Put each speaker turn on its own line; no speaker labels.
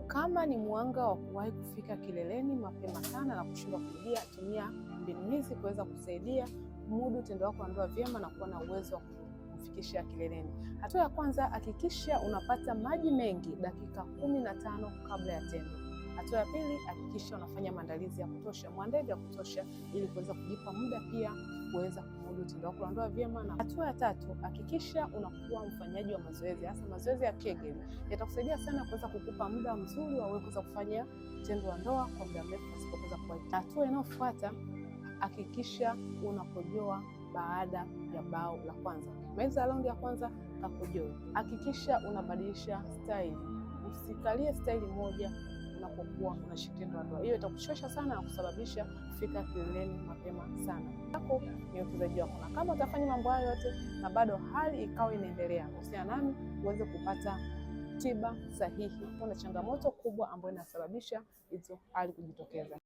Kama ni mwanga wa kuwahi kufika kileleni mapema sana na kushindwa kurudia, tumia mbinu hizi kuweza kusaidia kumudu tendo lako la ndoa vyema na kuwa na uwezo wa kufikisha kileleni. Hatua ya kwanza, hakikisha unapata maji mengi dakika 15 kabla ya tendo. Hatua ya pili, hakikisha unafanya maandalizi ya kutosha, muandae vya kutosha ili kuweza kujipa muda pia kuweza kumudu tendo lako la ndoa vyema. Na hatua ya tatu, hakikisha unakuwa mfanyaji wa mazoezi, hasa mazoezi ya Kegel. Yatakusaidia sana kuweza kukupa muda mzuri wa wewe kuweza kufanya tendo la ndoa kwa muda mrefu usipoweza kuacha. Hatua inayofuata, hakikisha unakojoa baada ya bao la kwanza. Maliza raundi ya kwanza, kakojoe. Hakikisha unabadilisha staili. Usikalie staili moja unapokuwa unashiriki tendo la ndoa. Hiyo itakuchosha sana na kusababisha kufika kileleni mapema sana. Hapo ni uwekezaji wako. Na kama utafanya mambo hayo yote na bado hali ikawa inaendelea, usiana nami uweze kupata tiba sahihi. Kuna changamoto kubwa ambayo inasababisha hizo hali kujitokeza.